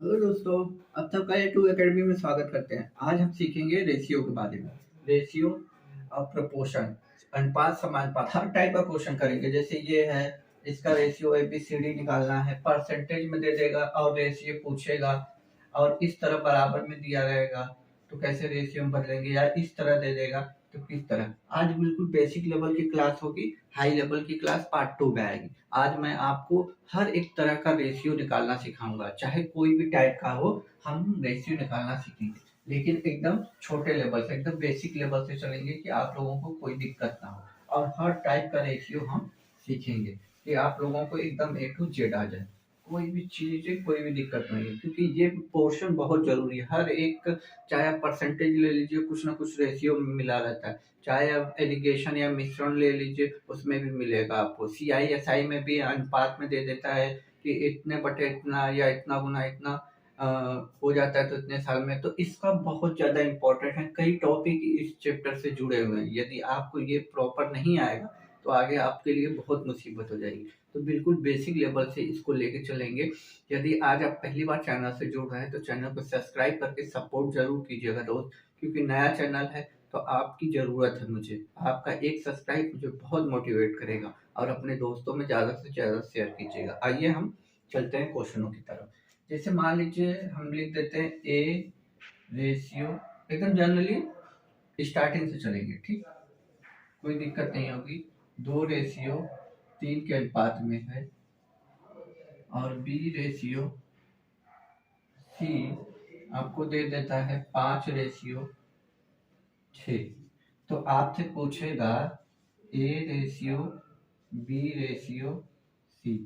Hello दोस्तों, आप सबका ए टू एकेडमी में स्वागत करते हैं। आज हम सीखेंगे रेशियो के बारे में। रेशियो और प्रोपोर्शन, अनुपात समानुपात, हर टाइप का क्वेश्चन करेंगे। जैसे ये है, इसका रेशियो एबीसीडी निकालना है, परसेंटेज में दे देगा और रेशियो पूछेगा और इस तरह बराबर में दिया रहेगा तो कैसे रेशियो में बदलेंगे, या इस तरह दे देगा तो किस तरह। आज बिल्कुल बेसिक लेवल की क्लास होगी, हाई लेवल की क्लास पार्ट 2 में आएगी। आज मैं आपको हर एक तरह का रेशियो निकालना सिखाऊंगा, चाहे कोई भी टाइप का हो, हम रेशियो निकालना सीखेंगे। लेकिन एकदम छोटे लेवल से, एकदम बेसिक लेवल से चलेंगे कि आप लोगों को कोई दिक्कत ना हो। और हर टाइप का रेशियो हम सीखेंगे कि आप लोगों को एकदम ए टू जेड आ जाए, कोई भी चीज, कोई भी दिक्कत नहीं है। क्योंकि ये पोर्शन बहुत जरूरी है। हर एक, चाहे आप परसेंटेज ले लीजिए, कुछ ना कुछ रेशियो में मिला रहता है। चाहे आप एलिगेशन या मिश्रण ले लीजिए, उसमें भी मिलेगा आपको। सीआई एसआई में भी अनुपात में दे देता है कि इतने बटे इतना या इतना गुना इतना अ, हो जाता है तो इतने साल में। तो इसका बहुत ज्यादा इंपॉर्टेंट है। कई टॉपिक इस चैप्टर से जुड़े हुए हैं। यदि आपको ये प्रॉपर नहीं आएगा तो आगे आपके लिए बहुत मुसीबत हो जाएगी। तो बिल्कुल बेसिक लेवल से इसको लेके चलेंगे। यदि आज आप पहली बार चैनल से जुड़ रहे हैं तो चैनल को सब्सक्राइब करके सपोर्ट जरूर कीजिएगा दोस्त, क्योंकि नया चैनल है तो आपकी ज़रूरत है मुझे। आपका एक सब्सक्राइब मुझे बहुत मोटिवेट करेगा और अपने दोस्तों में ज़्यादा से ज़्यादा शेयर कीजिएगा। आइए हम चलते हैं क्वेश्चनों की तरफ। जैसे मान लीजिए हम लिख देते हैं ए रेशियो, एकदम जनरली स्टार्टिंग से चलेंगे, ठीक, कोई दिक्कत नहीं होगी। 2 रेशियो 3 के अनुपात में है और बी रेशियो सी आपको दे देता है 5 रेशियो 6। तो आपसे पूछेगा A ratio B ratio C.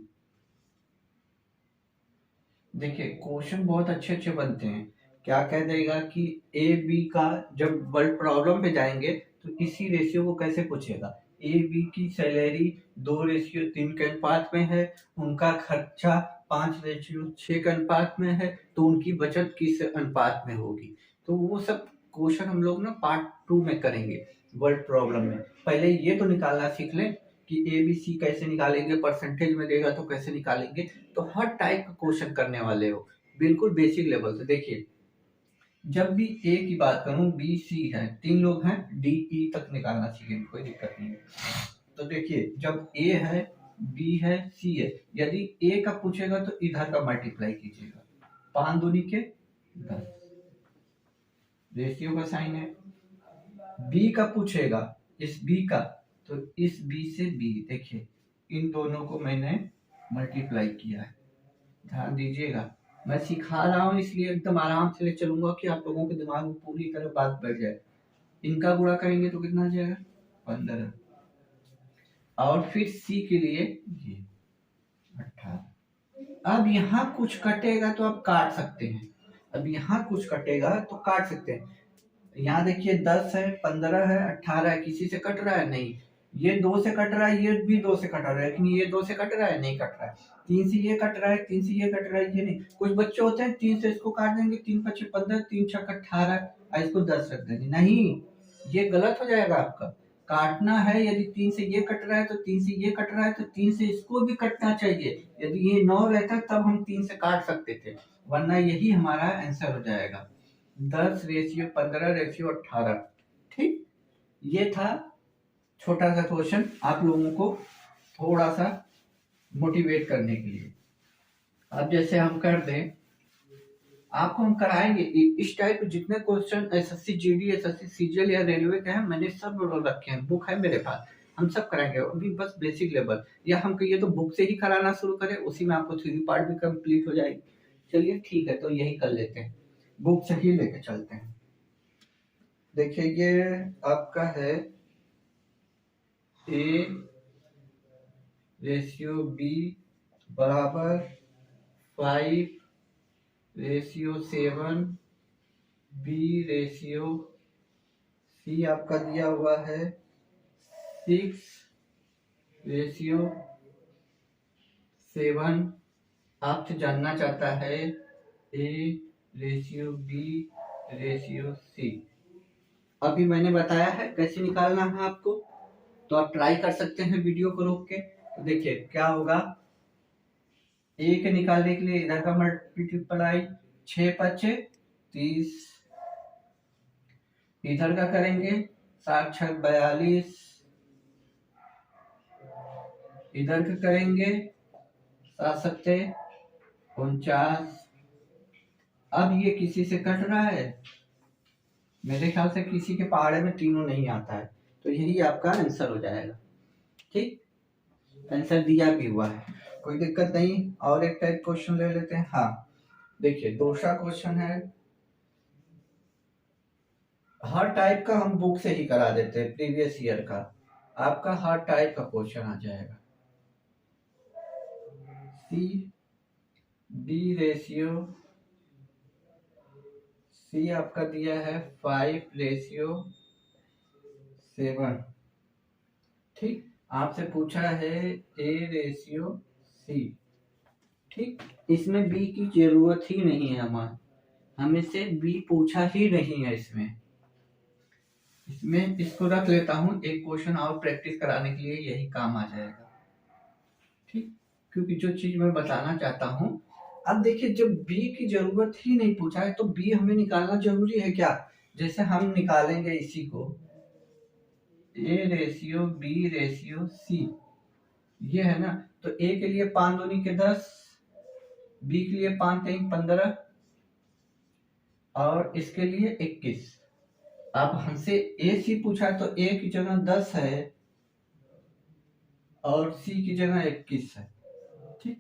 देखिए क्वेश्चन बहुत अच्छे अच्छे बनते हैं। क्या कह देगा कि ए बी का, जब वर्ड प्रॉब्लम पे जाएंगे तो इसी रेशियो को कैसे पूछेगा। ए बी की सैलरी 2 रेशियो 3 के अनुपात में है, उनका खर्चा 5 रेशियो 6 के अनुपात में है, तो उनकी बचत किस अनुपात में होगी। तो वो सब क्वेश्चन हम लोग ना पार्ट 2 में करेंगे वर्ड प्रॉब्लम में। पहले ये तो निकालना सीख लें कि ए बी सी कैसे निकालेंगे, परसेंटेज में देगा तो कैसे निकालेंगे। तो हर टाइप का क्वेश्चन करने वाले हो, बिल्कुल बेसिक लेवल से। देखिए, जब भी ए की बात करूं, बी सी है, 3 लोग हैं, डी ई तक निकालना सीखेंगे, कोई दिक्कत नहीं है। तो देखिए, जब ए है, बी है, सी है, यदि ए का पूछेगा तो इधर का मल्टीप्लाई कीजिएगा, 5 दूनी के 10, रेशियो का साइन है। बी का पूछेगा, इस बी का, तो इस बी से बी, देखिए इन दोनों को मैंने मल्टीप्लाई किया है। ध्यान दीजिएगा, मैं सिखा रहा हूँ इसलिए एकदम आराम से ले चलूंगा कि आप लोगों के दिमाग में पूरी तरह बात बैठ जाए। इनका गुणा करेंगे तो कितना आ जाएगा, 15। और फिर सी के लिए ये 18। अब यहाँ कुछ कटेगा तो आप काट सकते हैं। अब यहाँ कुछ कटेगा तो काट सकते हैं। यहाँ देखिए 10 है, 15 है, 18 है, किसी से कट रहा है नहीं। ये 2 से कट रहा है, ये भी 2 से कट रहा है, लेकिन ये 2 से कट रहा है नहीं, कट रहा है। 3 से ये कट रहा है, 3 से ये कट रहा है, ये नहीं। कुछ बच्चे होते हैं 3 से इसको काट देंगे, 3 5 15, 3 6 18 और इसको 10 रख देंगे। नहीं, ये गलत हो जाएगा आपका। काटना है, यदि 3 से ये कट रहा है तो 3 से ये कट रहा है तो 3 से इसको भी कटना चाहिए। यदि ये 9 रहता तब हम 3 से काट सकते थे, वरना यही हमारा आंसर हो जाएगा, 10 रेशियो 15 रेशियो 18। ठीक, ये था छोटा सा क्वेश्चन आप लोगों को थोड़ा सा मोटिवेट करने के लिए। अब जैसे हम कर दें, आपको हम कराएंगे इस टाइप जितने question SSC GD, SSC CGL या रेलवे के हैं, मैंने सब रखे हैं, बुक है मेरे पास, हम सब कराएंगे। अभी बस बेसिक लेवल, या हम कहिए तो बुक से ही कराना शुरू करें, उसी में आपको 3 पार्ट भी कंप्लीट हो जाएगी। चलिए ठीक है, तो यही कर लेते हैं, बुक से ही लेके चलते हैं। देखिए ये आपका है ए रेशियो बी बराबर 5 रेशियो 7, बी रेशियो सी आपका दिया हुआ है 6 रेशियो 7। आपसे जानना चाहता है A ratio B ratio C. अभी मैंने बताया है कैसे निकालना है आपको, तो आप ट्राई कर सकते हैं वीडियो को रोक के। तो देखिए क्या होगा, ए के निकालने के लिए इधर का मल्टीप्लाई 6 पच्चे 30, इधर का करेंगे 7 छक 42, इधर का करेंगे 7 सत्ते 49। अब ये किसी से कट रहा है, मेरे ख्याल से किसी के पहाड़े में तीनों नहीं आता है, तो यही आपका आंसर हो जाएगा। ठीक, आंसर दिया भी हुआ है, कोई दिक्कत नहीं। और एक टाइप क्वेश्चन ले लेते हैं। हाँ देखिए, दूसरा क्वेश्चन है, हर टाइप का हम बुक से ही करा देते हैं, प्रीवियस ईयर का आपका हर टाइप का क्वेश्चन आ जाएगा। सी बी रेशियो, सी आपका दिया है 5:7। ठीक, आपसे पूछा है A:C। ठीक, इसमें बी की जरूरत ही नहीं है, हमें से बी पूछा ही नहीं है इसमें इसको रख लेता हूं, एक क्वेश्चन और प्रैक्टिस कराने के लिए यही काम आ जाएगा। ठीक, क्योंकि जो चीज मैं बताना चाहता हूं, अब देखिए जब बी की जरूरत ही नहीं पूछा है तो बी हमें निकालना जरूरी है क्या? जैसे हम निकालेंगे इसी को A:B:C, ये है ना, तो ए के लिए 5 दूनी के 10, बी के लिए 5 3 15 और इसके लिए 21। अब हमसे ए सी पूछा तो ए की जगह 10 है और सी की जगह 21 है। ठीक,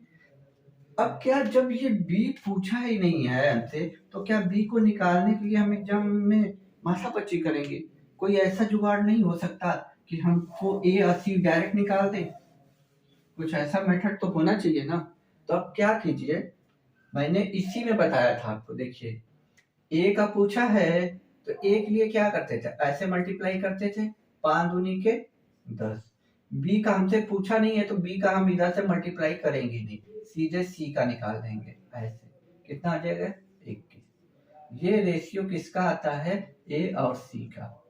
अब क्या जब ये बी पूछा ही नहीं है हमसे, तो क्या बी को निकालने के लिए हम एग्जाम में माथापच्ची करेंगे? कोई ऐसा जुगाड़ नहीं हो सकता कि हमको ए और सी डायरेक्ट निकाल दें? कुछ ऐसा मेथड तो होना चाहिए ना। तो अब क्या कीजिए, मैंने इसी में बताया था आपको, देखिए ए का पूछा है तो ए के लिए क्या करते थे, ऐसे मल्टीप्लाई करते थे 5 दूनी के 10। बी का हमसे पूछा नहीं है तो बी का हम इधर से मल्टीप्लाई करेंगे नहीं, सीधे सी का निकाल देंगे। ऐसे कितना आ जाएगा 21। ये रेशियो किसका आता है, ए और सी का,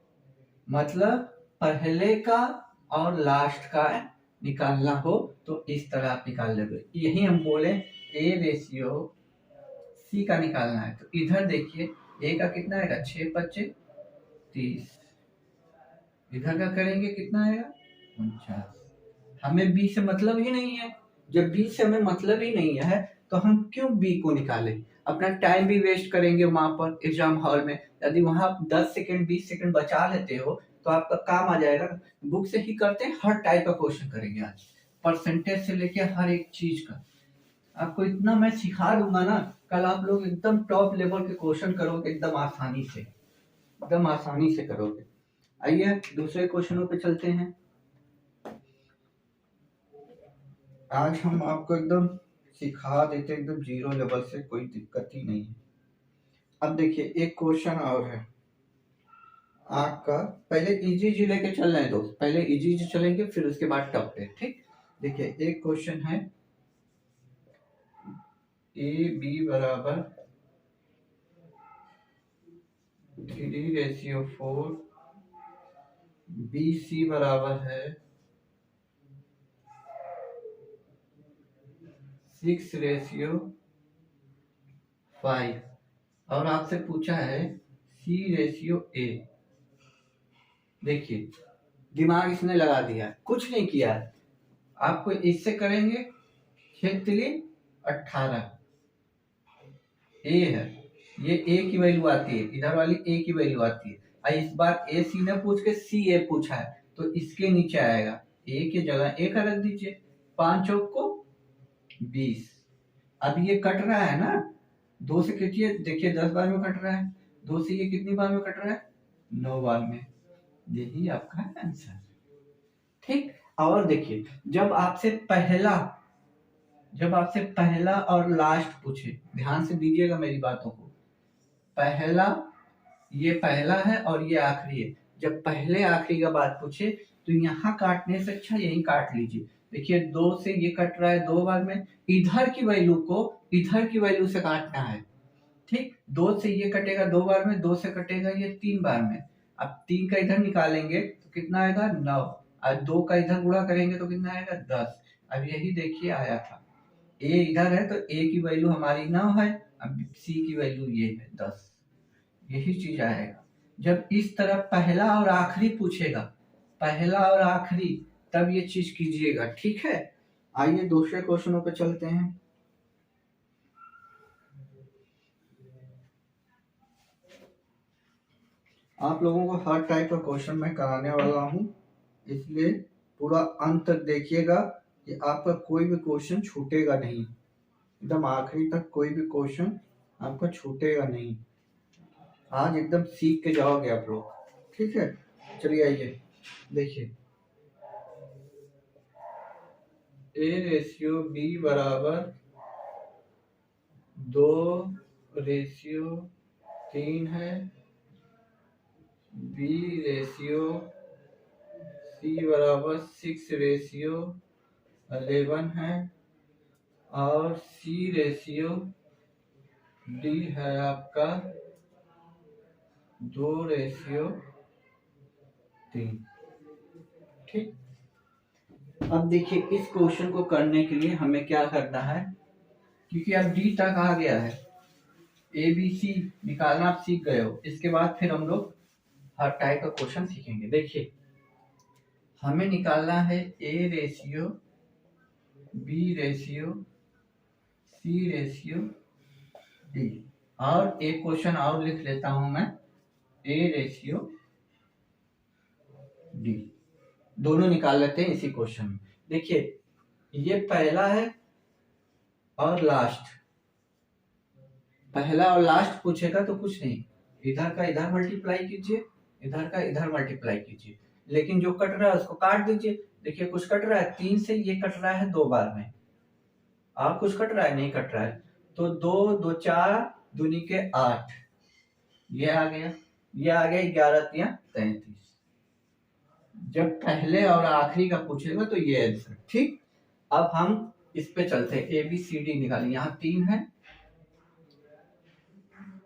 मतलब पहले का और लास्ट का निकालना हो तो इस तरह आप निकाल लेंगे। यही हम बोले ए रेशियो सी का निकालना है, तो इधर देखिए ए का कितना आएगा 6 पच्चे 30, इधर का करेंगे कितना आएगा 49। हमें बी से मतलब ही नहीं है, जब बी से हमें मतलब ही नहीं है तो हम क्यों बी को निकालें, अपना टाइम भी वेस्ट करेंगे वहां पर एग्जाम हॉल में। यदि वहां 10 सेकंड 20 सेकंड बचा लेते हो तो आपका काम आ जाएगा। बुक से ही करते हैं, हर टाइप का क्वेश्चन करेंगे आज, परसेंटेज से लेके हर एक चीज का आपको इतना मैं सिखा दूंगा ना, कल आप लोग एकदम टॉप लेवल के क्वेश्चन करोगे, एकदम आसानी से करोगे। आइए दूसरे क्वेश्चनों पे चलते हैं। आज हम आपको एकदम सिखा देते, एकदम जीरो लेवल से, कोई दिक्कत ही नहीं है। अब देखिए एक क्वेश्चन और है आपका, पहले इजी लेके चल रहे हैं दोस्त, पहले इजी चलेंगे फिर उसके बाद टफ पे। ठीक, देखिए एक क्वेश्चन है, ए बी बराबर 3:4, बी सी बराबर है 6:5 और आपसे पूछा है C:A। देखिए दिमाग इसने लगा दिया, कुछ नहीं किया है, आपको इससे करेंगे 6×18 ए है, ये ए की वैल्यू आती है, इधर वाली ए की वैल्यू आती है। इस बार ए सी ने पूछ के सी ए पूछा है तो इसके नीचे आएगा, ए की जगह ए का रख दीजिए, 5 चौक को 20। अब ये कट रहा है ना, 2 से कटिए, देखिए 10 बार में कट रहा है, 2 से ये कितनी बार में कट रहा है 9 बार में, यही आपका आंसर। ठीक, और देखिए जब आपसे पहला और लास्ट पूछे, ध्यान से दीजिएगा मेरी बातों को, ये पहला है और ये आखिरी है, जब पहले आखिरी का बात पूछे तो यहाँ काटने से अच्छा यहीं काट लीजिए। देखिए 2 से ये कट रहा है 2 बार में, इधर की वैल्यू को इधर की वैल्यू से काटना है। ठीक, 2 से ये कटेगा 2 बार में, 2 से कटेगा ये 3 बार में। अब 3 का इधर निकालेंगे तो कितना आएगा 9, और 2 का इधर गुणा करेंगे तो कितना आएगा 10। अब यही देखिए आया था, ए इधर है तो ए की वैल्यू हमारी 9 है, अब सी की वैल्यू ये है 10, यही चीज आएगा। जब इस तरह पहला और आखिरी पूछेगा, पहला और आखिरी, तब ये चीज कीजिएगा, ठीक है। आइए दूसरे क्वेश्चनों पे चलते हैं। आप लोगों को हर टाइप का क्वेश्चन मैं कराने वाला हूँ, इसलिए पूरा अंत तक देखिएगा कि आपका कोई भी क्वेश्चन छूटेगा नहीं, एकदम आखिरी तक कोई भी क्वेश्चन आपका छूटेगा नहीं। आज एकदम सीख के जाओगे आप लोग, ठीक है। चलिए आइए देखिए, A/B बराबर 2/3 है, B/C बराबर 6/11 है, और C/D है आपका 2/3। ठीक। अब देखिए इस क्वेश्चन को करने के लिए हमें क्या करना है, क्योंकि अब डी तक आ गया है, ए बी सी निकालना आप सीख गए हो। इसके बाद फिर हम लोग हर टाइप का क्वेश्चन सीखेंगे। देखिए हमें निकालना है A/, B/, C/D, और एक क्वेश्चन और लिख लेता हूं मैं, A/D, दोनों निकाल लेते हैं इसी क्वेश्चन में। देखिए ये पहला है और लास्ट, पहला और लास्ट पूछेगा तो कुछ नहीं, इधर का इधर मल्टीप्लाई कीजिए, इधर का इधर मल्टीप्लाई कीजिए, लेकिन जो कट रहा है उसको काट दीजिए। देखिए कुछ कट रहा है, 3 से ये कट रहा है 2 बार में, और कुछ कट रहा है, नहीं कट रहा है, तो 2 2 4 दूनी के 8, ये आ गया, ये आ गया 11×3 = 33। जब पहले और आखिरी का पूछेगा तो ये आंसर, ठीक। अब हम इस पे चलते हैं, ABCD निकालें। यहाँ 3 है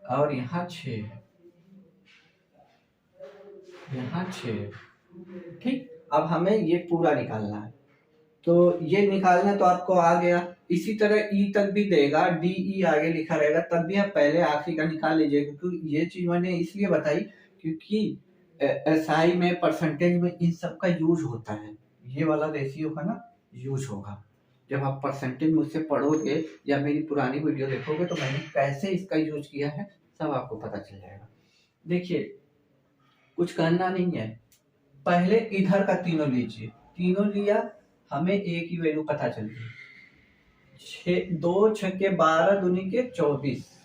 और यहाँ 6 है, यहाँ 6 है, ठीक। अब हमें ये पूरा निकालना है, तो ये निकालना तो आपको आ गया। इसी तरह ई तक भी देगा, DE आगे लिखा रहेगा, तब भी आप पहले आखिरी का निकाल लीजिए, क्योंकि ये चीज मैंने इसलिए बताई क्योंकि SI में परसेंटेज में इन सब का यूज होता है, ये वाला रेशियो का ना यूज होगा। जब आप परसेंटेज मुझसे पढ़ोगे या मेरी पुरानी वीडियो देखोगे तो मैंने कैसे इसका यूज किया है सब आपको पता चल जाएगा। देखिए कुछ करना नहीं है, पहले इधर का तीनों लीजिए, तीनों लिया, हमें ए की वैल्यू पता चल गई, 2 6 के 12 दूनी के 24।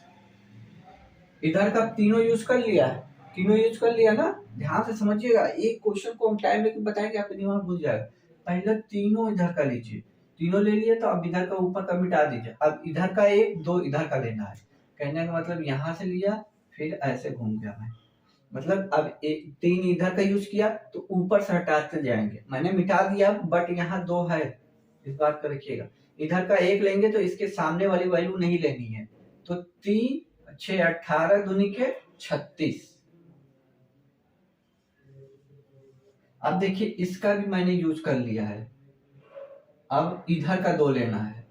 इधर का तीनों यूज कर लिया है, तीनों यूज कर लिया ना, ध्यान से समझिएगा, एक क्वेश्चन को हम टाइम लेके बताएंगे आपका दिमाग भूल जाएगा। पहले तीनों इधर का लीजिए, तीनों ले लिए, तो अब इधर का ऊपर का मिटा दीजिए, अब इधर का 1 2 इधर का लेना है। कहने का मतलब यहाँ से लिया फिर ऐसे घूम गया मैं, मतलब अब 3 इधर का यूज किया तो ऊपर से हटाते जाएंगे, मैंने मिटा दिया, बट यहाँ 2 है, इस बात का रखिएगा। इधर का 1 लेंगे तो इसके सामने वाली वैल्यू नहीं लेनी है, तो 3 6 18 दूनी के 36। अब देखिए इसका भी मैंने यूज कर लिया है, अब इधर का 2 लेना है,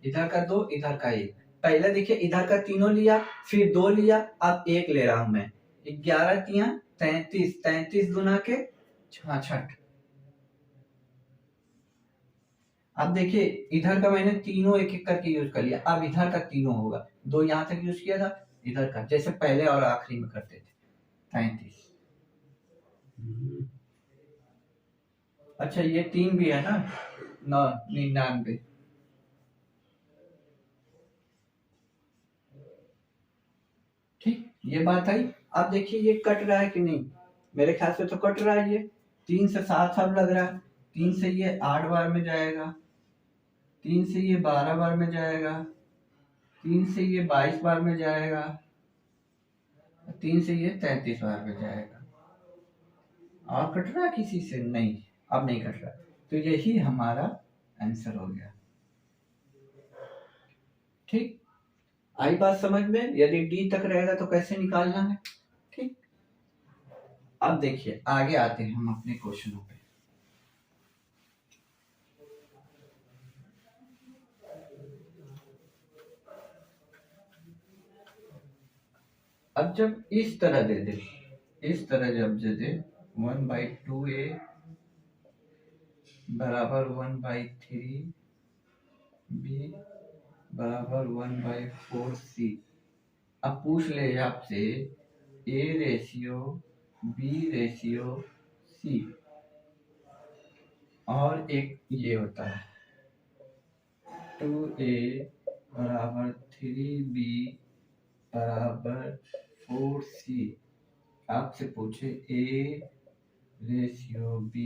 इधर का 2 इधर का 1। पहले देखिए इधर का तीनों लिया, फिर 2 लिया, अब 1 ले रहा हूं मैं, 11×3 = 33, 33 दूना के 66। अब देखिए इधर का मैंने तीनों एक एक करके यूज कर लिया, अब इधर का तीनों होगा, 2 यहां तक यूज किया था, इधर का जैसे पहले और आखिरी में करते थे, 33। अच्छा ये 3 भी है ना, 99। ठीक, ये बात आई। अब देखिए ये कट रहा है कि नहीं, मेरे ख्याल से तो कट रहा है, ये 3 से 7 अब लग रहा है, 3 से ये 8 बार में जाएगा, 3 से ये 12 बार में जाएगा, 3 से ये 22 बार में जाएगा, 3 से ये 33 बार में जाएगा। और कट रहा है किसी से? नहीं, अब नहीं कट रहा, तो यही हमारा आंसर हो गया। ठीक, आई बात समझ में? यदि डी तक रहेगा तो कैसे निकालना है, ठीक। अब देखिए आगे आते हैं हम अपने क्वेश्चनों पे। अब जब इस तरह दे दे, इस तरह जब दे दे 1/2a बराबर 1/3b बराबर 1/4c। अब पूछ ले आपसे a ratio b ratio c, और एक ये होता है 2a बराबर 3b बराबर 4c। आपसे पूछे a ratio b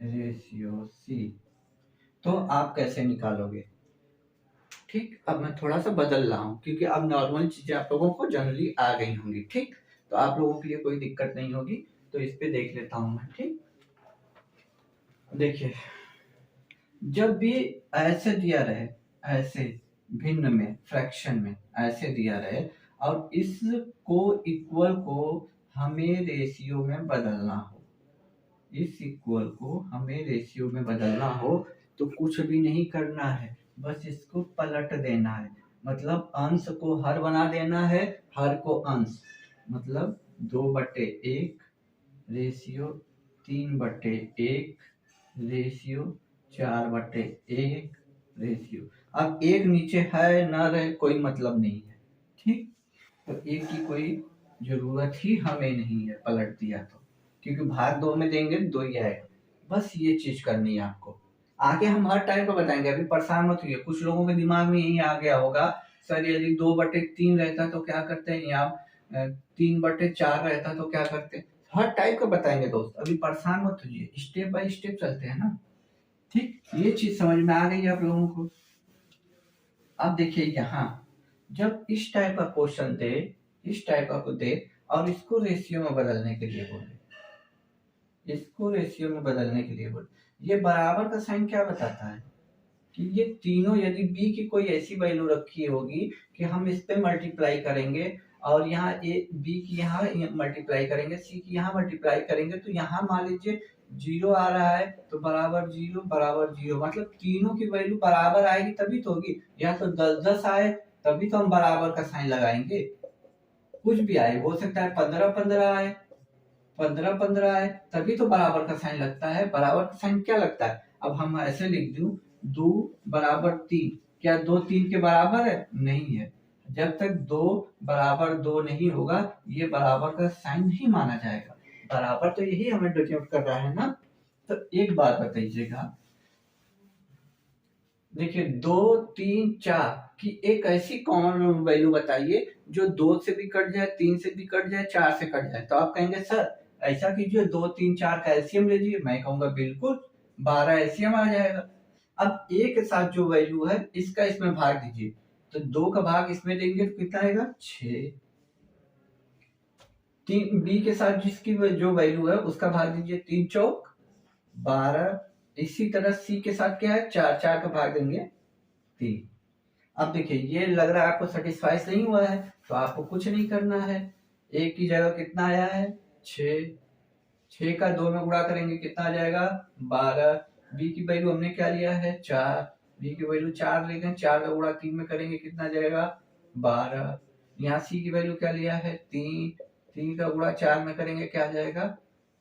ratio c, तो आप कैसे निकालोगे? ठीक, अब मैं थोड़ा सा बदल रहा हूँ क्योंकि अब नॉर्मल चीजें आप लोगों को जनरली आ गई होंगी। ठीक, तो आप लोगों के लिए कोई दिक्कत नहीं होगी, तो इस पे देख लेता हूँ मैं। ठीक, देखिए जब भी ऐसे दिया रहे, ऐसे भिन्न में फ्रैक्शन में ऐसे दिया रहे और इसको इक्वल को हमें रेशियो में बदलना हो, इस इक्वल को हमें रेशियो में बदलना हो तो कुछ भी नहीं करना है, बस इसको पलट देना है। मतलब अंश को हर बना देना है, हर को अंश, मतलब 2/1 रेशियो 3/1 रेशियो 4/1 रेशियो। अब एक नीचे है ना रहे कोई मतलब नहीं है। ठीक, तो एक की कोई जरूरत ही हमें नहीं है पलट दिया तो, क्योंकि भाग 2 में देंगे 2 ही आएगा। बस ये चीज करनी है आपको। आगे हम हर टाइम का बताएंगे, अभी परेशान मत होइए। कुछ लोगों के दिमाग में यही आ गया होगा, सर यदि 2/3 रहता तो क्या करते हैं, या 3/4 रहता तो क्या करते हैं। हर टाइप का बताएंगे दोस्त, अभी परेशान मत होइए, स्टेप बाय स्टेप चलते हैं ना। ठीक, ये चीज समझ में आ गई आप लोगों को। अब देखिए यहाँ जब इस टाइप का क्वेश्चन दे, इस टाइप का को दे और इसको रेशियो में बदलने के लिए बोले, इसको रेशियो में बदलने के लिए बोले, ये बराबर का साइन क्या बताता है कि ये तीनों यदि b की कोई ऐसी वैल्यू रखी होगी कि हम इस पे मल्टीप्लाई करेंगे और यहाँ a b की यहाँ मल्टीप्लाई करेंगे, c की यहाँ मल्टीप्लाई करेंगे, तो यहाँ मान लीजिए 0 आ रहा है तो बराबर 0 बराबर 0, मतलब तीनों की वैल्यू बराबर आएगी तभी तो होगी। या तो 10-10 आए तभी तो हम बराबर का साइन लगाएंगे, कुछ भी आए, हो सकता है 15-15 आए, 15-15 आए तभी तो बराबर का साइन लगता है। बराबर का साइन क्या लगता है, अब हम ऐसे लिख दूं 2 बराबर 3, क्या 2 3 के बराबर है? नहीं है। जब तक 2 बराबर 2 नहीं होगा ये बराबर का साइन नहीं माना जाएगा। बराबर तो यही हमें डिनोट कर रहा है ना। तो एक बात बताइएगा, देखिए 2 3 4 की एक ऐसी कॉमन वैल्यू बताइए जो 2 से भी कट जाए, 3 से भी कट जाए, 4 से कट जाए। तो आप कहेंगे सर ऐसा कीजिए 2 3 4 का एलसीएम लीजिए। मैं कहूंगा बिल्कुल 12 एलसीएम आ जाएगा। अब एक के साथ जो वैल्यू है इसका इसमें भाग दीजिए, तो 2 का भाग इसमें देंगे तो कितना आएगा 6। तीन बी के साथ जिसकी जो वैल्यू है उसका भाग दीजिए, 3 चौक 12। इसी तरह सी के साथ क्या है 4, 4 का भाग देंगे 3। अब देखिए ये लग रहा है आपको सेटिस्फाइस नहीं हुआ है तो आपको कुछ नहीं करना है। एक की जगह कितना आया है 6, 6 का 2 में गुणा करेंगे कितना आ जाएगा 12। बी की वैल्यू हमने क्या लिया है 4, बी की वैल्यू 4 लेंगे, 4 का गुणा 3 में करेंगे कितना आ जाएगा 12। यहाँ सी की वैल्यू क्या लिया है 3, 3 का गुणा 4 में करेंगे क्या आ जाएगा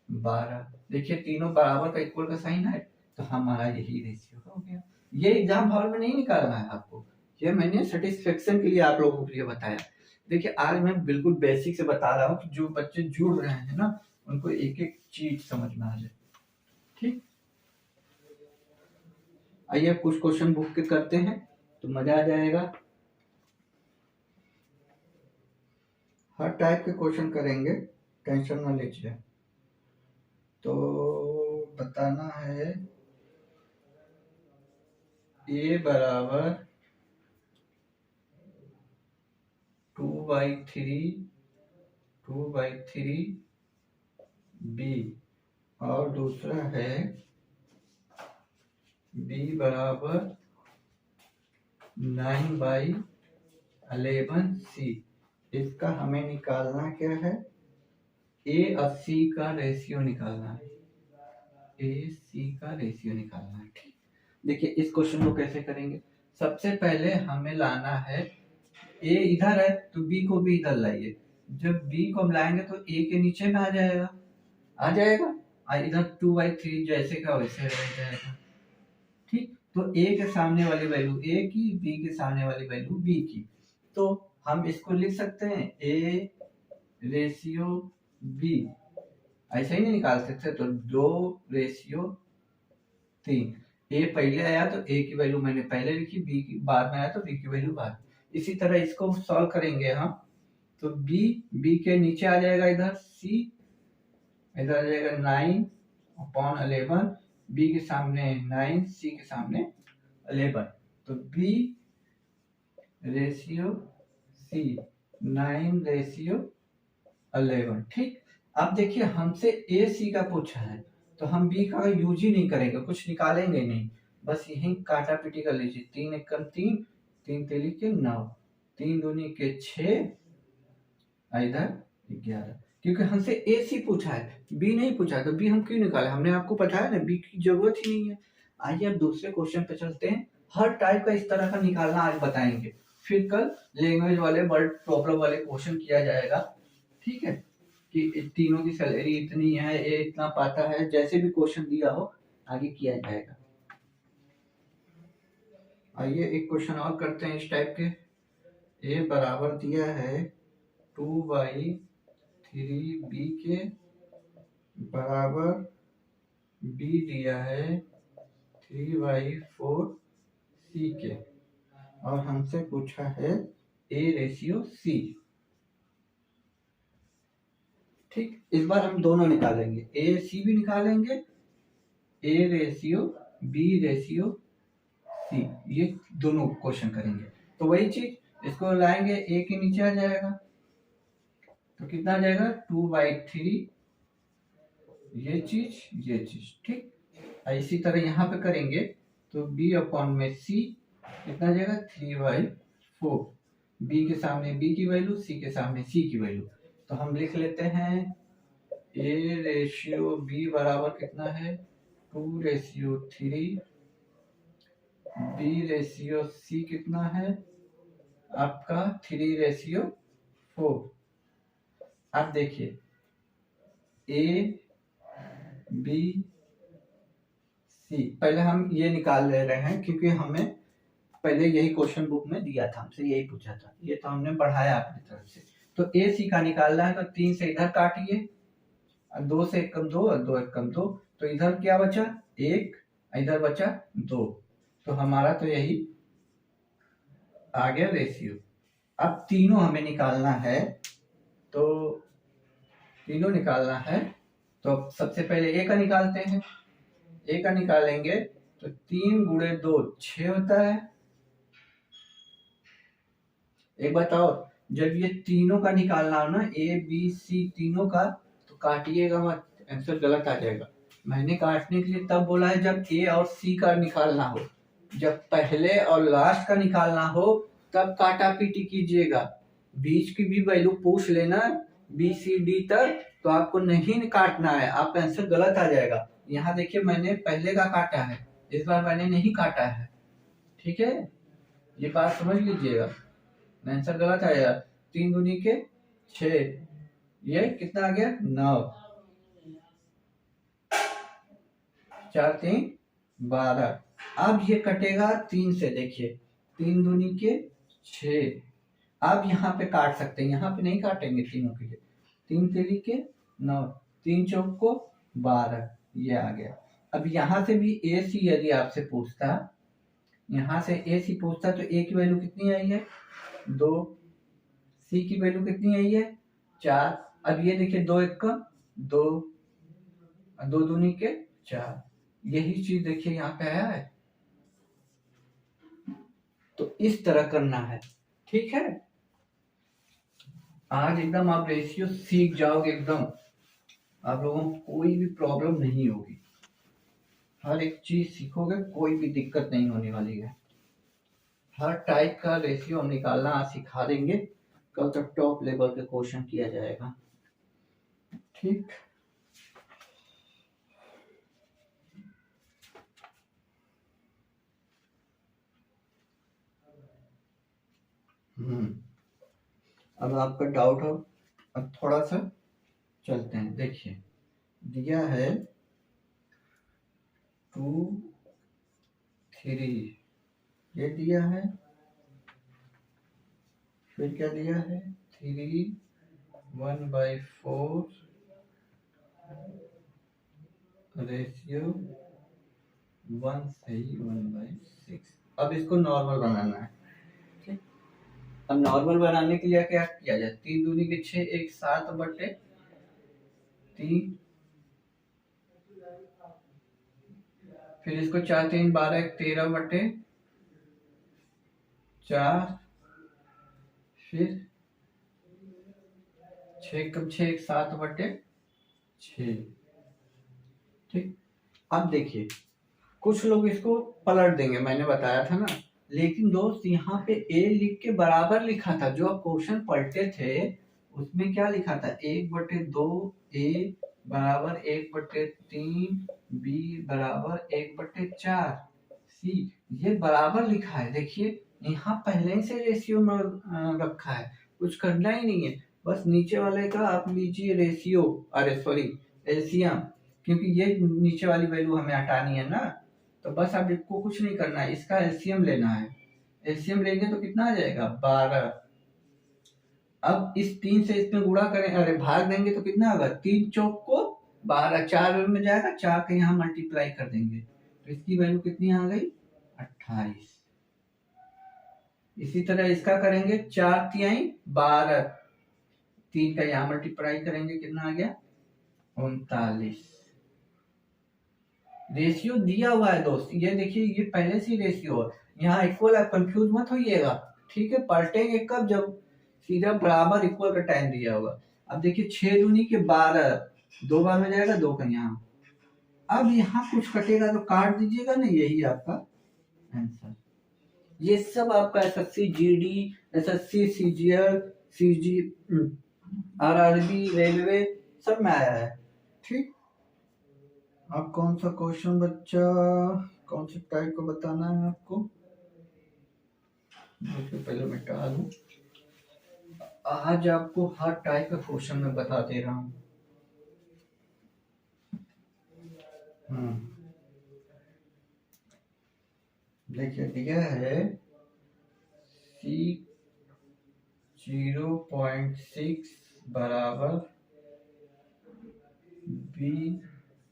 12। देखिए तीनों बराबर का इक्वल का साइन है, तो हमारा यही रेशियो हो गया। ये एग्जाम हॉल में नहीं निकालना है आपको, ये मैंने सेटिस्फेक्शन के लिए आप लोगों के लिए बताया। देखिए आज मैं बिल्कुल बेसिक से बता रहा हूँ कि जो बच्चे जुड़ रहे हैं ना उनको एक एक चीज समझ में आ जाए। ठीक, आइए कुछ क्वेश्चन बुक के करते हैं तो मजा आ जाएगा। हर टाइप के क्वेश्चन करेंगे, टेंशन ना लीजिए। तो बताना है a बराबर 2/3 b, और दूसरा है b बराबर 9/11 c। इसका हमें निकालना क्या है, a और c का रेशियो निकालना है, a c का रेशियो निकालना है। ठीक, देखिए इस क्वेश्चन को कैसे करेंगे, सबसे पहले हमें लाना है a इधर है तो b को भी इधर लाइए, जब b को हम लाएंगे तो a के नीचे में आ जाएगा, इधर 2/3 जैसे का वैसे रह जाएगा। ठीक, तो a के सामने वाली वैल्यू a की, b के सामने वाली वैल्यू b की, तो हम इसको लिख सकते हैं a रेशियो b, ऐसे ही नहीं निकाल सकते, तो 2/3, a पहले आया तो a की वैल्यू मैंने पहले लिखी, b की बाद में आया तो b की वैल्यू बाद। इसी तरह इसको सॉल्व करेंगे हम, तो b के नीचे आ जाएगा इधर c, इधर आ जाएगा 9/11, b के सामने 9, c के सामने 11, तो b रेशियो c 9/11। ठीक, अब देखिए हमसे ए सी का पूछा है, तो हम बी का यूज ही नहीं करेंगे, कुछ निकालेंगे नहीं, बस यही काटा पीटी कर लीजिए। 3 एकम 3, 3 तेली के 9, 3 दूनी के 6, इधर 11, क्योंकि हमसे ए सी पूछा है, बी नहीं पूछा है, तो बी हम क्यों निकाले, हमने आपको बताया ना बी की जरूरत ही नहीं है। आइए अब दूसरे क्वेश्चन पे चलते हैं। हर टाइप का इस तरह का निकालना आज बताएंगे, फिर कल लैंग्वेज वाले वर्ड प्रॉब्लम वाले क्वेश्चन किया जाएगा। ठीक है, कि तीनों की सैलरी इतनी है, ये इतना पाता है, जैसे भी क्वेश्चन दिया हो आगे किया जाएगा। आइए एक क्वेश्चन और करते हैं इस टाइप के। ए बराबर दिया है 2/3 के बराबर बी दिया है 3/4 के, और हमसे पूछा है ए रेशियो सी। ठीक, इस बार हम दोनों निकालेंगे, ए सी भी निकालेंगे, A ratio B ratio C, ये दोनों क्वेश्चन करेंगे। तो वही चीज, इसको लाएंगे, ए के नीचे आ जाएगा, तो कितना आ जाएगा 2/3, ये चीज। ठीक, इसी तरह यहाँ पे करेंगे, तो b अपॉन में c कितना आ जाएगा 3/4, b के सामने b की वैल्यू, c के सामने c की वैल्यू, तो हम लिख लेते हैं a रेशियो b बराबर कितना है 2/3, b रेशियो c कितना है आपका 3/4। अब देखिए a b c, पहले हम ये निकाल ले रहे हैं क्योंकि हमें पहले यही क्वेश्चन बुक में दिया था, हमसे यही पूछा था, ये तो हमने बढ़ाया अपनी तरफ से। तो ए सी का निकालना है, तो 3 से इधर काटिए, 2 से 1 कम 2 और 2 1 कम 2, तो इधर क्या बचा 1, इधर बचा 2, तो हमारा तो यही आ गया रेशियो। अब तीनों हमें निकालना है, तो तीनों निकालना है, तो सबसे पहले ए का निकालते हैं। ए का निकालेंगे तो 3 गुणे 2 6 होता है। एक बताओ, जब ये तीनों का निकालना हो ना, ए बी सी तीनों का, तो काटिएगा मत, आंसर गलत आ जाएगा। मैंने काटने के लिए तब बोला है जब ए और सी का निकालना हो, जब पहले और लास्ट का निकालना हो तब काटा पीटी कीजिएगा, बीच की भी वैल्यू पूछ लेना बी सी डी तक, तो आपको नहीं काटना है, आपका आंसर गलत आ जाएगा। यहाँ देखिए मैंने पहले का काटा है, इस बार मैंने नहीं काटा है। ठीक है, ये बात समझ लीजिएगा, आंसर गलत आएगा। 3 दूनी के 6, ये कितना आ गया 9, 4 3 12। अब ये कटेगा 3 से, देखिए 3 दूनी के 6, अब यहाँ पे काट सकते हैं, यहाँ पे नहीं काटेंगे तीनों के लिए, 3 तेली के 9, 3 चौक को 12, ये आ गया। अब यहाँ से भी ए सी यदि आपसे पूछता, यहाँ से ए सी पूछता, तो ए की वैल्यू कितनी आई है 2, सी की वैल्यू कितनी आई है 4। अब ये देखिए 2 1 का 2, 2 दूनी के 4, यही चीज देखिए यहाँ पे आया है, तो इस तरह करना है। ठीक है, आज एकदम आप रेशियो सीख जाओगे, एकदम आप लोगों को कोई भी प्रॉब्लम नहीं होगी, हर एक चीज सीखोगे, कोई भी दिक्कत नहीं होने वाली है। हर टाइप का रेशियो हम निकालना आज सिखा देंगे, कल तक टॉप लेवल के क्वेश्चन किया जाएगा। ठीक, अब आपका डाउट हो अब थोड़ा सा चलते हैं। देखिए दिया है 2 3, ये दिया है, फिर क्या दिया है 3 1/4 रेशियो 1 सही 1/6। अब इसको नॉर्मल बनाना है। ठीक, अब नॉर्मल बनाने के लिए क्या किया जाए, 3 दूनी के 6, 1 7/3, फिर इसको 4 3 12 1 13/4, फिर 6 कम 6 1 7/6। ठीक, अब देखिए कुछ लोग इसको पलट देंगे, मैंने बताया था ना, लेकिन दोस्त यहाँ पे ए लिख के बराबर लिखा था। जो आप क्वेश्चन पलटे थे उसमें क्या लिखा था, 1/2 ए बराबर 1/3 बी बराबर 1/4 सी, ये बराबर लिखा है। देखिए यहाँ पहले से रेशियो में रखा है, कुछ करना ही नहीं है, बस नीचे वाले का आप लीजिए रेशियो, अरे सॉरी एलसीएम, क्योंकि ये नीचे वाली वैल्यू हमें हटानी है ना, तो बस आप इसको कुछ नहीं करना है, इसका एलसीएम लेना है। एलसीएम लेंगे तो कितना आ जाएगा 12। अब इस 3 से इसमें गुणा करें, अरे भाग देंगे तो कितना होगा, 3 चौक को 12, 4 में जाएगा, 4 के यहाँ मल्टीप्लाई कर देंगे तो इसकी वैल्यू कितनी आ गई 28। इसी तरह इसका करेंगे 4 तिहाई 12, 3 का यहाँ मल्टीप्लाई करेंगे कितना आ गया 39। रेशियो दिया हुआ है दोस्त, ये देखिए ये पहले से रेशियो है, यहाँ इक्वल है, कंफ्यूज मत होइएगा। ठीक है, पलटेंगे कब, जब सीधा बराबर इक्वल का टाइम दिया होगा। अब देखिए 6 दूनी के 12, 2 बार में जाएगा 2 का यहाँ, अब यहाँ कुछ कटेगा तो काट दीजिएगा ना, यही आपका आंसर। ये सब आपका SSC GD, SSC CGL, CG, RRB, railway सब में आया है। ठीक, अब कौन सा क्वेश्चन बच्चा, कौन से टाइप को बताना है आपको, पहले मिटा दूं। आज आपको हर टाइप का क्वेश्चन मैं बता दे रहा हूँ। देखिए दिया है C 0.6 बराबर B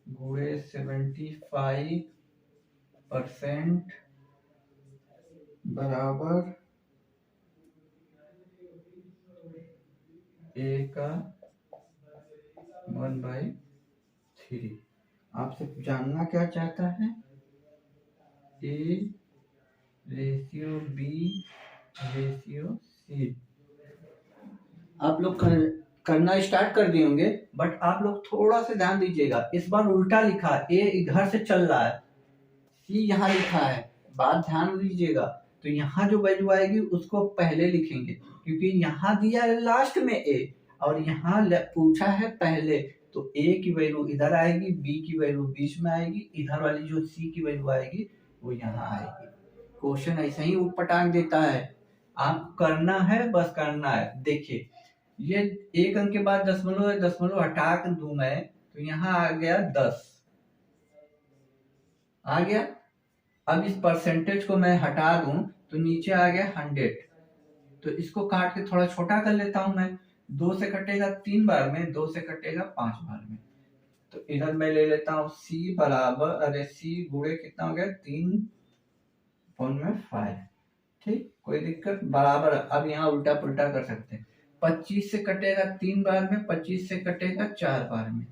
गुणे 75% बराबर A का 1/3। आपसे जानना क्या चाहता है, A ratio B ratio C। आप लोग करना स्टार्ट कर दिए होंगे, बट आप लोग थोड़ा सा ध्यान दीजिएगा, इस बार उल्टा लिखा है, A इधर से चल रहा है, C यहाँ लिखा है, बात ध्यान दीजिएगा। तो यहाँ जो वैल्यू आएगी उसको पहले लिखेंगे, क्योंकि यहाँ दिया है लास्ट में A और यहाँ पूछा है पहले, तो A की वैल्यू इधर आएगी, B की वैल्यू बीच में आएगी, इधर वाली जो C की वैल्यू आएगी वो यहाँ आएगी। क्वेश्चन ऐसे ही उटपटांग देता है, आप करना है, बस करना है। देखिए ये 1 अंक के बाद दशमलव है, दशमलव हटा कर दूं मैं तो यहाँ आ गया 10 आ गया। अब इस परसेंटेज को मैं हटा दूं तो नीचे आ गया 100, तो इसको काट के थोड़ा छोटा कर लेता हूं मैं, 2 से कटेगा 3 बार में, 2 से कटेगा 5 बार में, तो इधर मैं ले लेता हूं C बराबर, अरे C गुणे कितना हो गया 3/5। ठीक, कोई दिक्कत, बराबर। अब यहाँ उल्टा पुल्टा कर सकते हैं, 25 से कटेगा 3 बार में, 25 से कटेगा 4 बार में,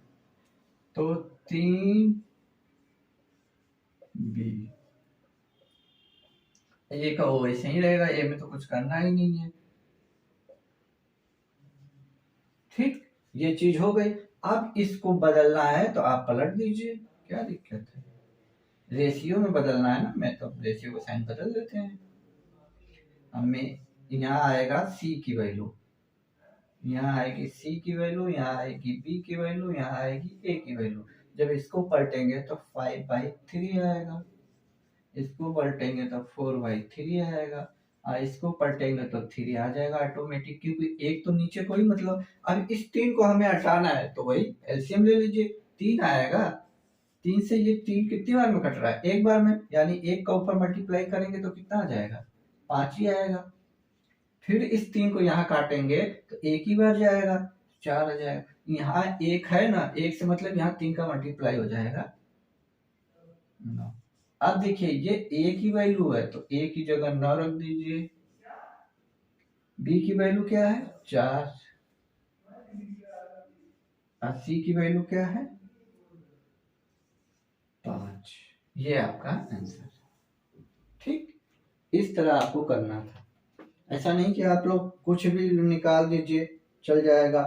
तो 3B। ये का वो वैसे ही रहेगा, ये में तो कुछ करना ही नहीं है। ठीक, ये चीज हो गई। अब इसको बदलना है तो आप पलट दीजिए, क्या दिक्कत है, रेशियो में बदलना है ना, मैं तो रेशियो का साइन बदल देते हैं। हमें यहाँ आएगा C की वैल्यू, यहाँ आएगी C की वैल्यू, यहाँ आएगी B की वैल्यू, यहाँ आएगी A की वैल्यू। जब इसको पलटेंगे तो 5/3 आएगा, इसको पलटेंगे तो 4/3 आएगा। इसको पलटेंगे तो 3 आ जाएगा ऑटोमेटिक, क्योंकि एक तो नीचे कोई मतलब, अब इस 3 को हमें हटाना है तो वही एलसीएम ले लीजिए, 3 आएगा। 3 से ये 3 कितनी बार में कट रहा है? एक बार में, यानी एक का ऊपर मल्टीप्लाई करेंगे तो कितना आ जाएगा? 5 ही आएगा। फिर इस 3 को यहाँ काटेंगे तो एक ही बार जाएगा, 4 आ जाएगा। यहाँ एक है ना, एक से मतलब यहाँ 3 का मल्टीप्लाई हो जाएगा 9। अब देखिए ये ए की वैल्यू है तो ए की जगह 9 रख दीजिए। बी की वैल्यू क्या है? 4। और सी की वैल्यू क्या है? 5। ये आपका आंसर। ठीक, इस तरह आपको करना था। ऐसा नहीं कि आप लोग कुछ भी निकाल दीजिए चल जाएगा।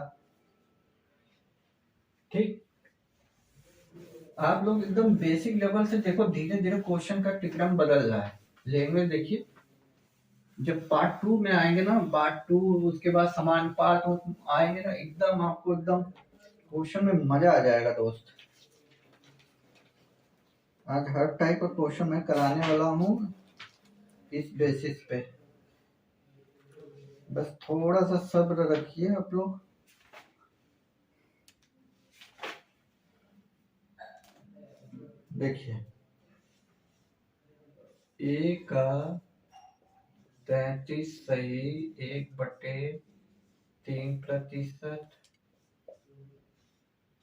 ठीक, आप लोग एकदम बेसिक लेवल से देखो, धीरे धीरे क्वेश्चन का टिक्रम बदल रहा है। लैंग्वेज देखिए, जब पार्ट 2 में आएंगे ना, पार्ट 2 उसके बाद समान पार्ट आएंगे ना, एकदम आपको एकदम क्वेश्चन में मजा आ जाएगा दोस्त। आज हर टाइप का क्वेश्चन मैं कराने वाला हूँ इस बेसिस पे, बस थोड़ा सा सब्र रखिए आप लोग। देखिए ए का 33 सही 1/3%,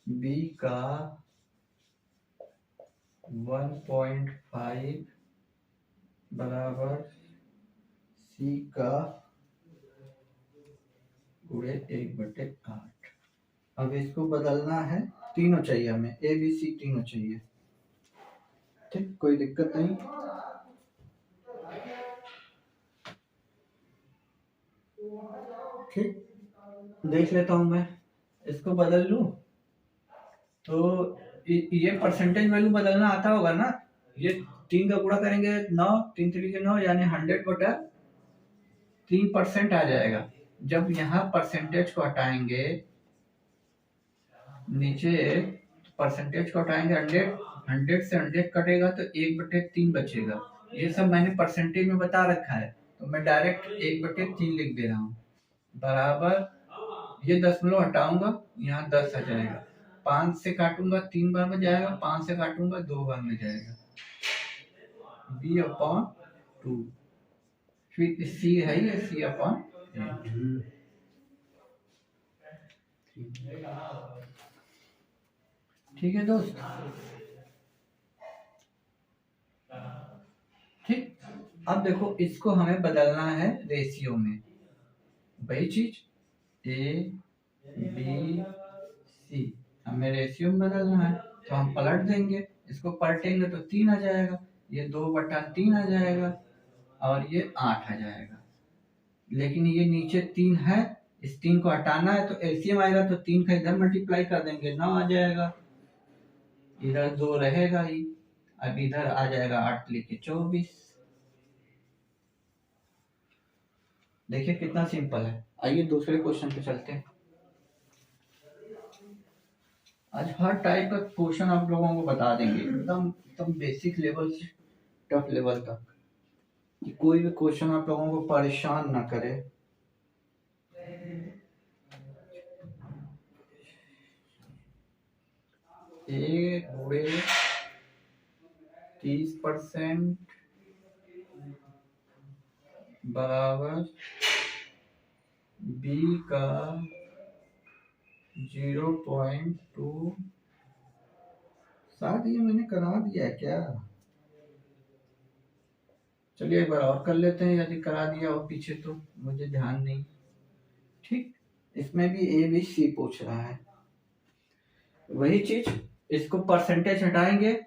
बी का 1.5 बराबर सी का गुणे 1/8। अब इसको बदलना है, तीनों चाहिए हमें, ए बी सी तीनों चाहिए। ठीक, कोई दिक्कत नहीं। ठीक, देख लेता हूं मैं, इसको बदल लूं तो ये परसेंटेज वैल्यू बदलना आता होगा ना। ये 3 का गुणा करेंगे 9, 3 3 के 9 यानी 100/3% आ जाएगा। जब यहाँ परसेंटेज को हटाएंगे नीचे, परसेंटेज को हटाएंगे 100 से 100 कटेगा तो 1/3 बचेगा। ये सब मैंने परसेंटेज में बता रखा है तो मैं डायरेक्ट 1/3 लिख दे रहा हूँ। बराबर ये दशमलव हटाऊंगा, यहाँ 10 आ जाएगा। 5 से काटूंगा 3 बार में जाएगा, 5 से काटूंगा 2 बार में जाएगा। b/2, फिर सी है ये c/8। ठीक है दोस्त। ठीक, अब देखो इसको हमें बदलना है रेशियो में, वही चीज ए बी सी हमें रेशियो में बदलना है तो हम पलट देंगे, इसको पलटेंगे तो 3 आ जाएगा, ये 2/3 आ जाएगा और ये 8 आ जाएगा। लेकिन ये नीचे 3 है, इस 3 को हटाना है तो एलसीएम आएगा तो 3 का इधर मल्टीप्लाई कर देंगे 9 आ जाएगा, इधर 2 रहेगा ही, अब इधर आ जाएगा 8 लिखे 24। देखिए कितना सिंपल है। आइए दूसरे क्वेश्चन पे चलते हैं। आज हर टाइप का क्वेश्चन आप लोगों को बता देंगे, एकदम बेसिक लेवल से टफ लेवल तक, कि कोई भी क्वेश्चन आप लोगों को परेशान ना करे। ए गुणे 30% बराबर बी का 0.2। शायद ये मैंने करा दिया है क्या? चलिए एक बार और कर लेते हैं, यदि करा दिया हो पीछे तो मुझे ध्यान नहीं। ठीक, इसमें भी ए बी सी पूछ रहा है, वही चीज, इसको परसेंटेज हटाएंगे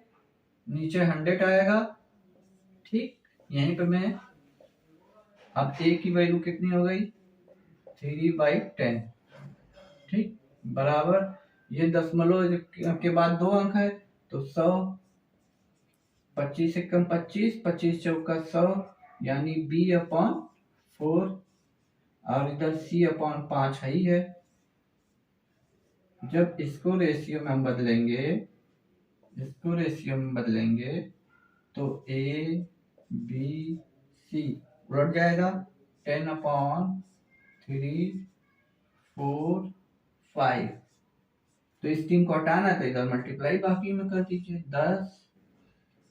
नीचे 100 आएगा। ठीक, यहीं पे मैं अब ए की वैल्यू कितनी हो गई 3/10। ठीक, बराबर ये दशमलव के बाद 2 अंक है तो 100, 25 एकम 25, 25 चौका 100 यानी b/4 और इधर c/5 है ही है। जब इसको रेशियो में हम बदलेंगे, तो a b c उलट जाएगा 10/3, 4, 5। तो इस 3 को हटाना है तो इधर मल्टीप्लाई बाकी में कर दीजिए, 10,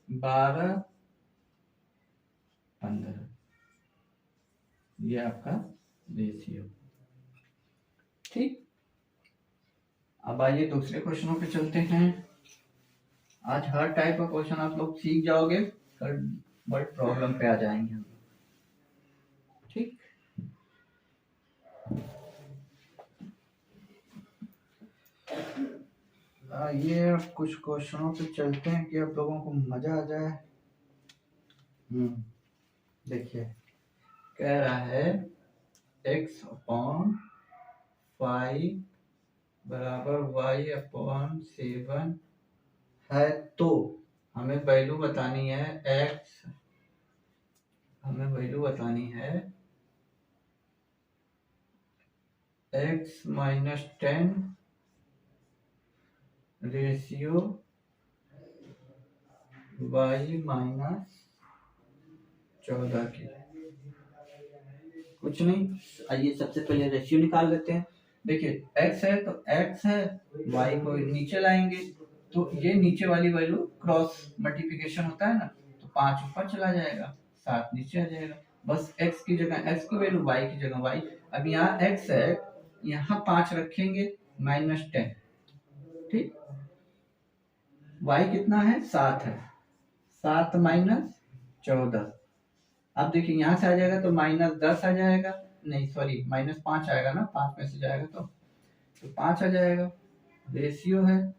12, 15। ये आपका रेशियो। ठीक, अब आइए दूसरे क्वेश्चनों पे चलते हैं। आज हर टाइप का क्वेश्चन आप लोग सीख जाओगे, कल बड़ी प्रॉब्लम पे आ जाएंगे हम। ठीक, ये अब कुछ क्वेश्चनों पे चलते हैं कि आप लोगों को मजा आ जाए। देखिए, कह रहा है x/5 बराबर y/7 है, तो हमें वैल्यू बतानी है x-10 रेशियो y-14 की। कुछ नहीं, आइए सबसे पहले रेशियो निकाल लेते हैं। देखिए x है तो x है, y को नीचे लाएंगे तो ये नीचे वाली वैल्यू क्रॉस मल्टीप्लिकेशन होता है ना, तो 5 ऊपर चला जाएगा, 7 नीचे आ जाएगा। बस x की जगह x की वैल्यू, y की जगह y। अब यहाँ x है, यहाँ 5 रखेंगे -10। ठीक, y कितना है, 7 है, 7 - 14। अब देखिए यहाँ से आ जाएगा तो -10 आ जाएगा, नहीं सॉरी -5 आएगा ना, 5 में से जाएगा तो 5 आ जाएगा। रेशियो है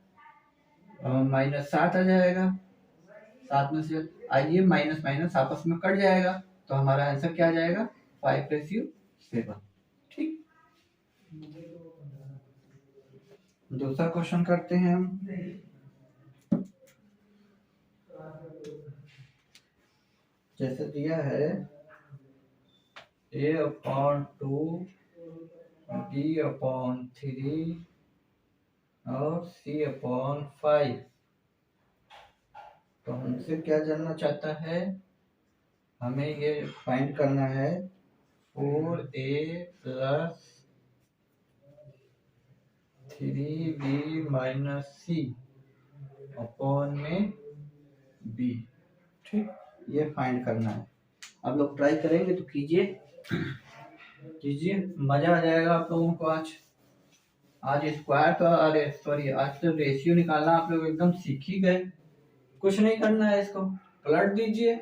-7 आ जाएगा, 7 में से आइए माइनस माइनस आपस में कट जाएगा, तो हमारा आंसर क्या आ जाएगा, 5/7। ठीक, दूसरा क्वेश्चन करते हैं हम। जैसे दिया है a/2 b/3 और c/5, तो हमसे क्या जानना चाहता है, हमें ये फाइंड करना है 4a + 3b - c/b। ठीक, ये फाइंड करना है। आप लोग ट्राई करेंगे तो कीजिए, मजा आ जाएगा आप लोगों को। आज स्क्वायर तो, अरे सॉरी, आज तो रेशियो निकालना आप लोग एकदम सीख ही गए। कुछ नहीं करना है, इसको पलट दीजिए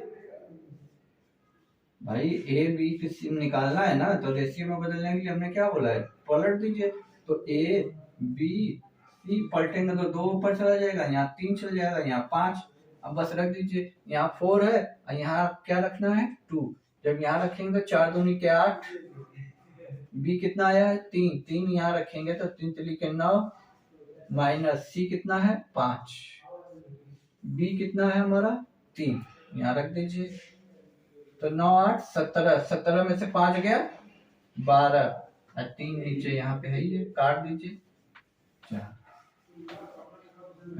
भाई। ए बी की निकालना है ना, तो रेशियो में बदलने के लिए हमने क्या बोला है, पलट दीजिए। तो ए बी सी पलटेंगे तो 2 ऊपर चला जाएगा, यहाँ 3 चल जाएगा, यहाँ 5। अब बस रख दीजिए, यहाँ 4 है और यहाँ क्या रखना है, 2। जब यहाँ रखेंगे तो 4 दूनी के 8, बी कितना आया है, 3 यहाँ रखेंगे तो 3 3 के 9, माइनस सी कितना है, 5। बी कितना है हमारा, 3, यहाँ रख दीजिए। तो 9 8 17, 17 में से 5 गया 12 और 3 नीचे यहाँ पे है, ये काट दीजिए।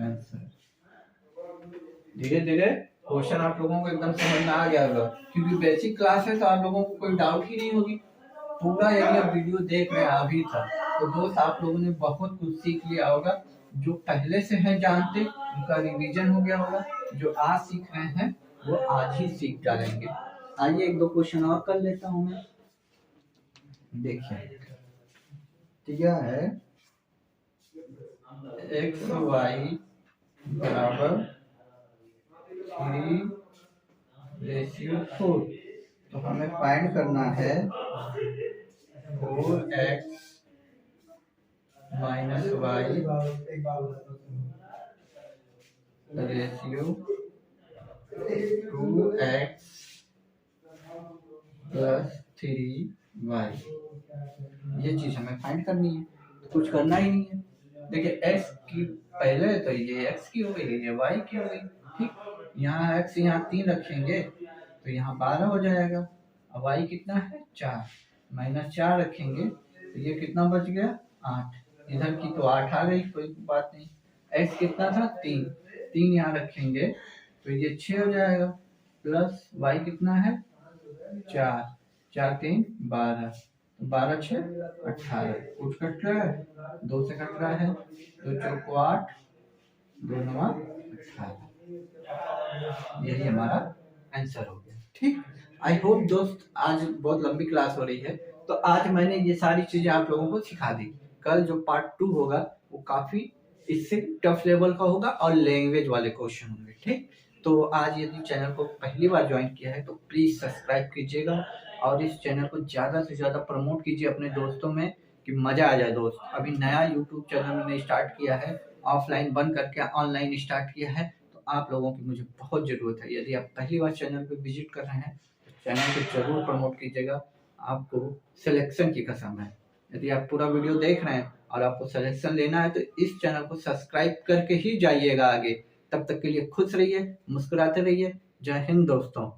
आंसर। धीरे धीरे क्वेश्चन आप लोगों को एकदम समझ में आ गया होगा, क्योंकि बेसिक क्लास है तो आप लोगों को कोई डाउट ही नहीं होगी। पूरा एरिया वीडियो देख रहे हैं अभी था, तो दोस्त आप लोगों ने बहुत कुछ सीख लिया होगा। जो पहले से है जानते, उनका रिवीजन हो गया होगा। जो आज सीख रहे हैं वो आज ही सीख डालेंगे। आइए 1-2 क्वेश्चन और कर लेता हूँ मैं। देखिए दिया है x/y बराबर 3/4, तो हमें फाइंड करना है 4x - y ratio 2x + 3y। ये चीज हमें फाइंड करनी है, तो कुछ करना ही नहीं है। देखिए x की पहले तो ये x की हो गई, ये y की हो गई। ठीक, यहाँ x यहाँ 3 रखेंगे तो यहाँ 12 हो जाएगा। अब y कितना है, 4, -4 रखेंगे तो ये कितना बच गया, 8। इधर की तो 8 आ गई, कोई बात नहीं। x कितना था, 3 यहाँ रखेंगे तो ये 6 हो जाएगा, प्लस y कितना है 4, 4 3 12, 12 6 18, कुछ कट रहा है, 2 से कट रहा है, 2 चौको 8, 2 9 18, यही हमारा आंसर हो गया। ठीक, आई होप दोस्त आज बहुत लंबी क्लास हो रही है, तो आज मैंने ये सारी चीजें आप लोगों को सिखा दी। कल जो पार्ट 2 होगा वो काफी इससे टफ लेवल का होगा और लैंग्वेज वाले क्वेश्चन होंगे। ठीक, तो आज यदि चैनल को पहली बार ज्वाइन किया है तो प्लीज सब्सक्राइब कीजिएगा और इस चैनल को ज्यादा से ज्यादा प्रमोट कीजिए अपने दोस्तों में कि मजा आ जाए। दोस्त अभी नया यूट्यूब चैनल मैंने स्टार्ट किया है, ऑफलाइन बंद करके ऑनलाइन स्टार्ट किया है, तो आप लोगों की मुझे बहुत ज़रूरत है। यदि आप पहली बार चैनल पे विजिट कर रहे हैं तो चैनल को ज़रूर प्रमोट कीजिएगा, आपको सिलेक्शन की कसम है। यदि आप पूरा वीडियो देख रहे हैं और आपको सिलेक्शन लेना है तो इस चैनल को सब्सक्राइब करके ही जाइएगा आगे। तब तक के लिए खुश रहिए, मुस्कुराते रहिए। जय हिंद दोस्तों।